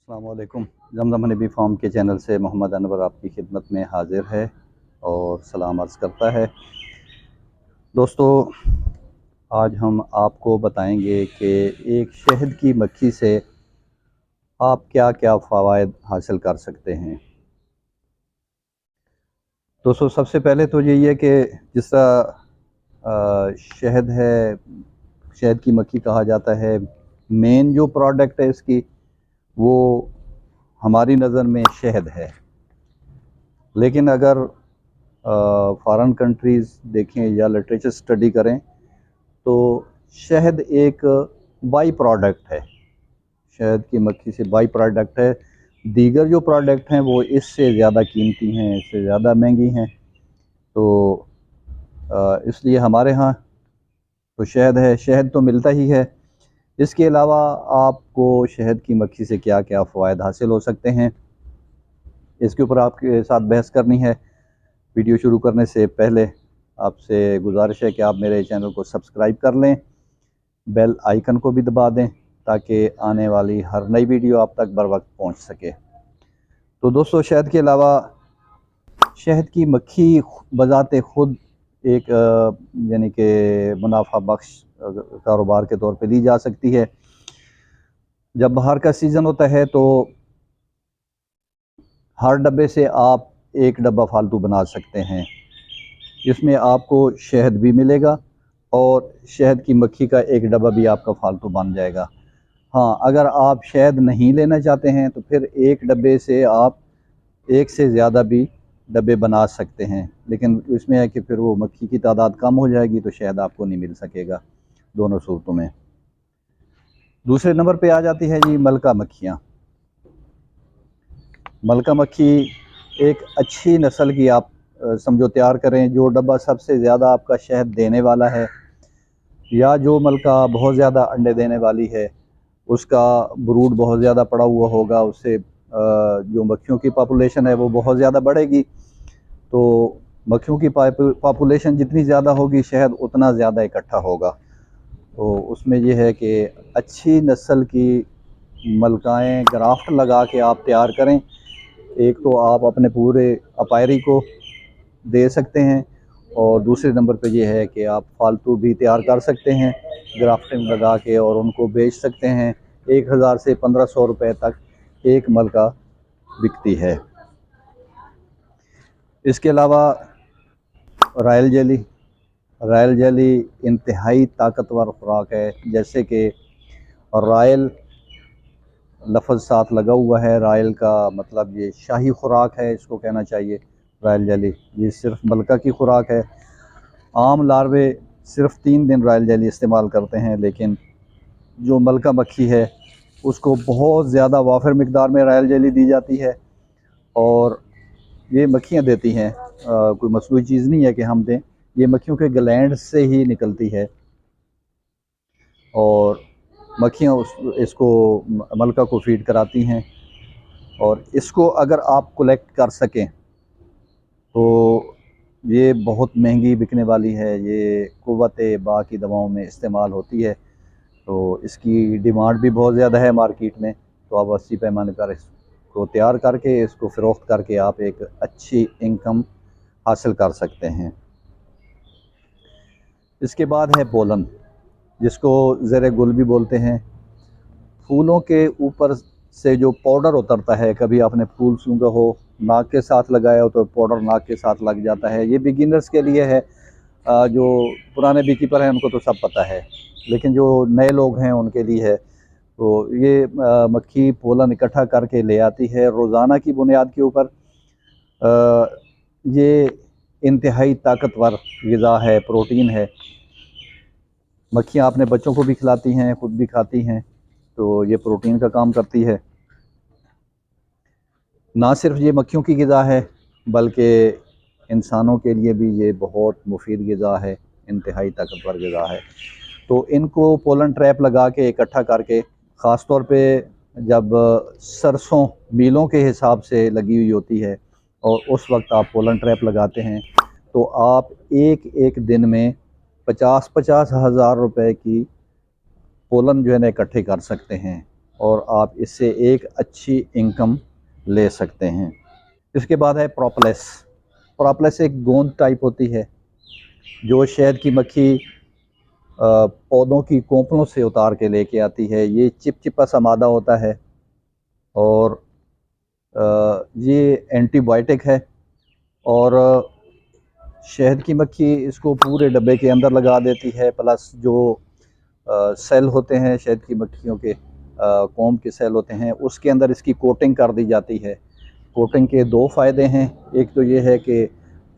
अस्सलाम वालेकुम। Zamzam honey bee farm के चैनल से मोहम्मद अनवर आपकी खिदमत में हाज़िर है और सलाम अर्ज़ करता है। दोस्तों, आज हम आपको बताएंगे कि एक शहद की मक्खी से आप क्या क्या फ़वाइद हासिल कर सकते हैं। दोस्तों, सबसे पहले तो यही है कि जिस तरह शहद है, शहद की मक्खी कहा जाता है, मेन जो प्रोडक्ट है इसकी वो हमारी नज़र में शहद है। लेकिन अगर फॉरेन कंट्रीज़ देखें या लिटरेचर स्टडी करें तो शहद एक बाई प्रोडक्ट है। शहद की मक्खी से बाई प्रोडक्ट है। दीगर जो प्रोडक्ट हैं वो इससे ज़्यादा कीमती हैं, इससे ज़्यादा महंगी हैं। तो इसलिए हमारे यहाँ तो शहद है, शहद तो मिलता ही है। इसके अलावा आपको शहद की मक्खी से क्या क्या फ़वाइद हासिल हो सकते हैं, इसके ऊपर आपके साथ बहस करनी है। वीडियो शुरू करने से पहले आपसे गुजारिश है कि आप मेरे चैनल को सब्सक्राइब कर लें, बेल आइकन को भी दबा दें ताकि आने वाली हर नई वीडियो आप तक बर वक्त पहुँच सके। तो दोस्तों, शहद के अलावा शहद की मक्खी बज़ाते ख़ुद एक यानी कि मुनाफा बख्श कारोबार के तौर पे ली जा सकती है। जब बाहर का सीज़न होता है तो हर डब्बे से आप एक डब्बा फालतू बना सकते हैं। इसमें आपको शहद भी मिलेगा और शहद की मक्खी का एक डब्बा भी आपका फालतू बन जाएगा। हाँ, अगर आप शहद नहीं लेना चाहते हैं तो फिर एक डब्बे से आप एक से ज़्यादा भी डब्बे बना सकते हैं, लेकिन इसमें है कि फिर वो मक्खी की तादाद कम हो जाएगी तो शहद आपको नहीं मिल सकेगा दोनों सूरतों में। दूसरे नंबर पे आ जाती है जी मलका मक्खियाँ। मलका मक्खी एक अच्छी नस्ल की आप समझो तैयार करें, जो डब्बा सबसे ज़्यादा आपका शहद देने वाला है या जो मलका बहुत ज़्यादा अंडे देने वाली है, उसका ब्रूड बहुत ज़्यादा पड़ा हुआ होगा, उससे जो मक्खियों की पॉपुलेशन है वो बहुत ज़्यादा बढ़ेगी। तो मक्खियों की पॉपुलेशन जितनी ज़्यादा होगी शहद उतना ज़्यादा इकट्ठा होगा। तो उसमें यह है कि अच्छी नस्ल की मलकाएँ ग्राफ्ट लगा के आप तैयार करें। एक तो आप अपने पूरे अपायरी को दे सकते हैं और दूसरे नंबर पे ये है कि आप फालतू भी तैयार कर सकते हैं ग्राफ्टिंग लगा के और उनको बेच सकते हैं। 1000 से 1500 रुपए तक एक मलका बिकती है। इसके अलावा रॉयल जेली, रॉयल जेली इंतहाई ताकतवर खुराक है। जैसे कि रॉयल लफ्ज़ साथ लगा हुआ है, रॉयल का मतलब ये शाही खुराक है, इसको कहना चाहिए रॉयल जेली। ये सिर्फ मलका की खुराक है। आम लार्वे सिर्फ 3 दिन रॉयल जेली इस्तेमाल करते हैं, लेकिन जो मलका मक्खी है उसको बहुत ज़्यादा वाफिर मिकदार में रॉयल जेली दी जाती है और ये मक्खियाँ देती हैं, कोई मसनूई चीज़ नहीं है कि हम दें। ये मक्खियों के ग्लैंड से ही निकलती है और मक्खियाँ इसको मलका को फीड कराती हैं। और इसको अगर आप कलेक्ट कर सकें तो ये बहुत महंगी बिकने वाली है। ये कुव्वते बा की दवाओं में इस्तेमाल होती है, तो इसकी डिमांड भी बहुत ज़्यादा है मार्केट में। तो आप 80 पैमाने पर इसको तैयार करके इसको फ़रोख्त करके आप एक अच्छी इनकम हासिल कर सकते हैं। इसके बाद है पोलन, जिसको ज़र गुल भी बोलते हैं। फूलों के ऊपर से जो पाउडर उतरता है, कभी आपने फूल सूंघा हो, नाक के साथ लगाया हो तो पाउडर नाक के साथ लग जाता है। ये बिगिनर्स के लिए है, जो पुराने बीकीपर हैं उनको तो सब पता है, लेकिन जो नए लोग हैं उनके लिए है। तो ये मक्खी पोलन इकट्ठा करके ले आती है रोज़ाना की बुनियाद के ऊपर। ये इंतहाई ताकतवर ग़िज़ा है, प्रोटीन है। मक्खियाँ अपने बच्चों को भी खिलाती हैं, ख़ुद भी खाती हैं, तो ये प्रोटीन का काम करती है। ना सिर्फ ये मक्खियों की ग़िज़ा है बल्कि इंसानों के लिए भी ये बहुत मुफीद ग़िज़ा है, इंतहाई ताकतवर ग़िज़ा है। तो इनको पोलन ट्रैप लगा के इकट्ठा करके, ख़ास तौर पे जब सरसों मीलों के हिसाब से लगी हुई होती है और उस वक्त आप पोलन ट्रैप लगाते हैं तो आप एक एक दिन में 50-50 हज़ार रुपये की पोलन जो है ना इकट्ठे कर सकते हैं। और आप इससे एक अच्छी इनकम ले सकते हैं। इसके बाद है प्रोपोलिस। प्रोपोलिस एक गोंद टाइप होती है जो शहद की मक्खी पौधों की कोंपलों से उतार के लेके आती है। ये चिपचिपा सा मादा होता है और ये एंटीबायोटिक है। और शहद की मक्खी इसको पूरे डब्बे के अंदर लगा देती है, प्लस जो सेल होते हैं शहद की मक्खियों के, कॉम्ब के सेल होते हैं, उसके अंदर इसकी कोटिंग कर दी जाती है। कोटिंग के दो फ़ायदे हैं। एक तो ये है कि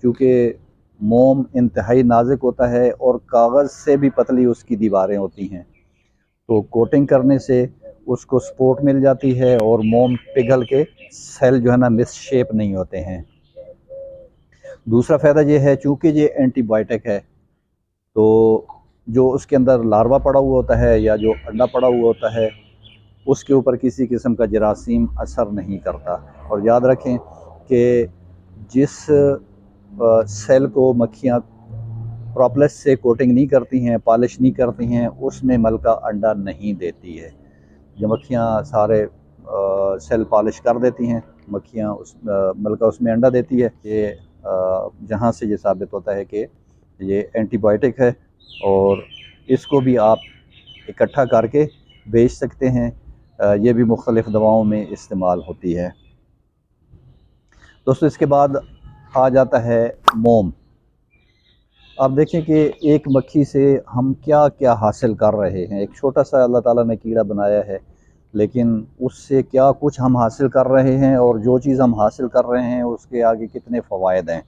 चूँकि मोम इंतहाई नाजुक होता है और कागज़ से भी पतली उसकी दीवारें होती हैं, तो कोटिंग करने से उसको सपोर्ट मिल जाती है और मोम पिघल के सेल जो है ना मिस शेप नहीं होते हैं। दूसरा फ़ायदा ये है, चूँकि ये एंटीबायोटिक है तो जो उसके अंदर लार्वा पड़ा हुआ होता है या जो अंडा पड़ा हुआ होता है उसके ऊपर किसी किस्म का जरासीम असर नहीं करता। और याद रखें कि जिस सेल को मक्खियाँ प्रोपोलिस से कोटिंग नहीं करती हैं, पॉलिश नहीं करती हैं, उसमें मलका अंडा नहीं देती है। जब मक्खियाँ सारे सेल पॉलिश कर देती हैं, मक्खियाँ मलका उसमें अंडा देती है। ये जहाँ से ये साबित होता है कि ये एंटीबायोटिक है और इसको भी आप इकट्ठा करके बेच सकते हैं। ये भी मुख्तलिफ़ दवाओं में इस्तेमाल होती है। दोस्तों इसके बाद आ जाता है मोम। आप देखें कि एक मक्खी से हम क्या क्या हासिल कर रहे हैं। एक छोटा सा अल्लाह ताला ने कीड़ा बनाया है, लेकिन उससे क्या कुछ हम हासिल कर रहे हैं और जो चीज़ हम हासिल कर रहे हैं उसके आगे कितने फ़वायद हैं।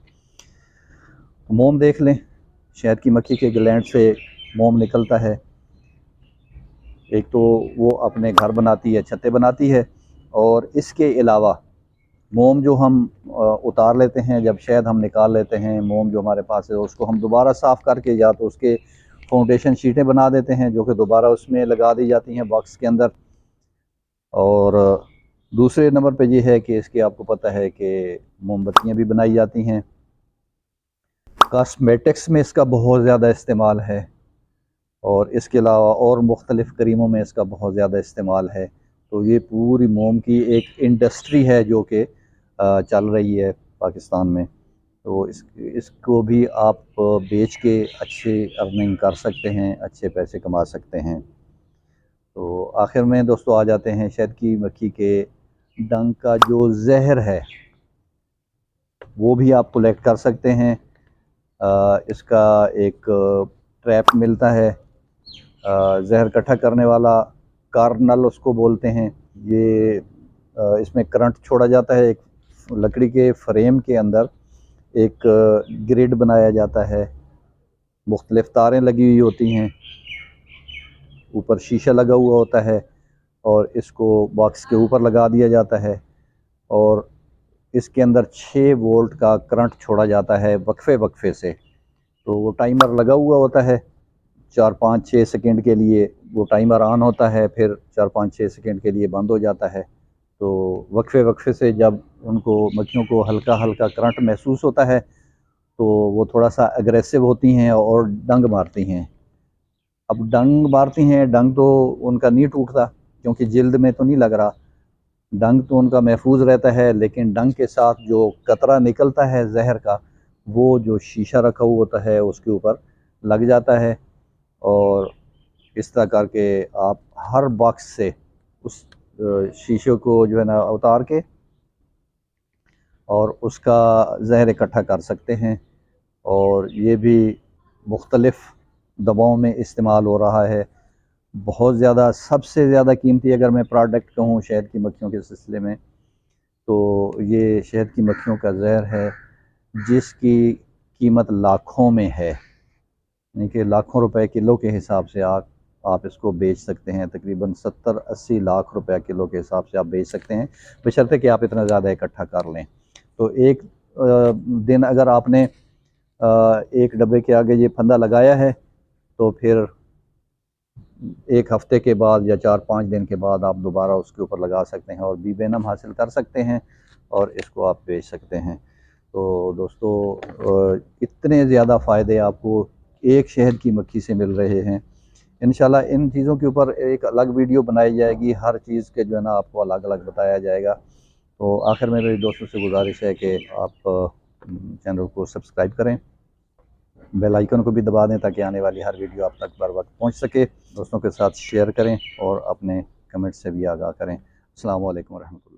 मोम देख लें, शहद की मक्खी के ग्लैंड से मोम निकलता है। एक तो वो अपने घर बनाती है, छत्ते बनाती है, और इसके अलावा मोम जो हम उतार लेते हैं, जब शहद हम निकाल लेते हैं, मोम जो हमारे पास है उसको हम दोबारा साफ़ करके या तो उसके फाउंडेशन शीटें बना देते हैं जो कि दोबारा उसमें लगा दी जाती हैं बॉक्स के अंदर। और दूसरे नंबर पे ये है कि इसके आपको पता है कि मोमबत्तियाँ भी बनाई जाती हैं। कॉस्मेटिक्स में इसका बहुत ज़्यादा इस्तेमाल है और इसके अलावा और मुख्तलिफ़ क्रीमों में इसका बहुत ज़्यादा इस्तेमाल है। तो ये पूरी मोम की एक इंडस्ट्री है जो कि चल रही है पाकिस्तान में। तो इसको भी आप बेच के अच्छी अर्निंग कर सकते हैं, अच्छे पैसे कमा सकते हैं। तो आखिर में दोस्तों आ जाते हैं शहद की मक्खी के डंक का जो जहर है वो भी आप कलेक्ट कर सकते हैं। इसका एक ट्रैप मिलता है, जहर इकट्ठा करने वाला, कार्नल उसको बोलते हैं। ये इसमें करंट छोड़ा जाता है। एक लकड़ी के फ्रेम के अंदर एक ग्रिड बनाया जाता है, मुख्तलिफ तारें लगी हुई होती हैं, ऊपर शीशा लगा हुआ होता है और इसको बॉक्स के ऊपर लगा दिया जाता है और इसके अंदर 6 वोल्ट का करंट छोड़ा जाता है वक्फे वक्फे से। तो वो टाइमर लगा हुआ होता है, 4-5-6 सेकंड के लिए वो टाइमर ऑन होता है, फिर 4-5-6 सेकंड के लिए बंद हो जाता है। तो वक्फे वक्फे से जब उनको मक्खियों को हल्का हल्का करंट महसूस होता है तो वो थोड़ा सा एग्रेसिव होती हैं और डंग मारती हैं। अब डंग मारती हैं, डंग तो उनका नहीं टूटता क्योंकि जिल्द में तो नहीं लग रहा, डंग तो उनका महफूज रहता है, लेकिन डंग के साथ जो कतरा निकलता है जहर का वो जो शीशा रखा हुआ होता है उसके ऊपर लग जाता है। और इस तरह करके आप हर बॉक्स से उस शीशे को जो है ना उतार के और उसका जहर इकट्ठा कर सकते हैं। और ये भी मुख्तलिफ़ दवाओं में इस्तेमाल हो रहा है। बहुत ज़्यादा, सबसे ज़्यादा कीमती अगर मैं प्रोडक्ट कहूँ शहद की मक्खियों के सिलसिले में, तो ये शहद की मक्खियों का जहर है जिसकी कीमत लाखों में है, यानी कि लाखों रुपए किलो के हिसाब से आप इसको बेच सकते हैं। तकरीबन 70-80 लाख रुपए किलो के हिसाब से आप बेच सकते हैं, बशर्ते कि आप इतना ज़्यादा इकट्ठा कर लें। तो एक दिन अगर आपने एक डब्बे के आगे ये फंदा लगाया है तो फिर एक हफ़्ते के बाद या 4-5 दिन के बाद आप दोबारा उसके ऊपर लगा सकते हैं और बी वेनम हासिल कर सकते हैं और इसको आप बेच सकते हैं। तो दोस्तों इतने ज़्यादा फ़ायदे आपको एक शहद की मक्खी से मिल रहे हैं, इंशाल्लाह इन चीज़ों के ऊपर एक अलग वीडियो बनाई जाएगी, हर चीज़ के जो है ना आपको अलग अलग बताया जाएगा। तो आखिर में मेरे दोस्तों से गुजारिश है कि आप चैनल को सब्सक्राइब करें, बेल आइकन को भी दबा दें ताकि आने वाली हर वीडियो आप तक बर वक्त पहुँच सके। दोस्तों के साथ शेयर करें और अपने कमेंट से भी आगाह करें। अस्सलाम वालेकुम रहमतुल्लाह।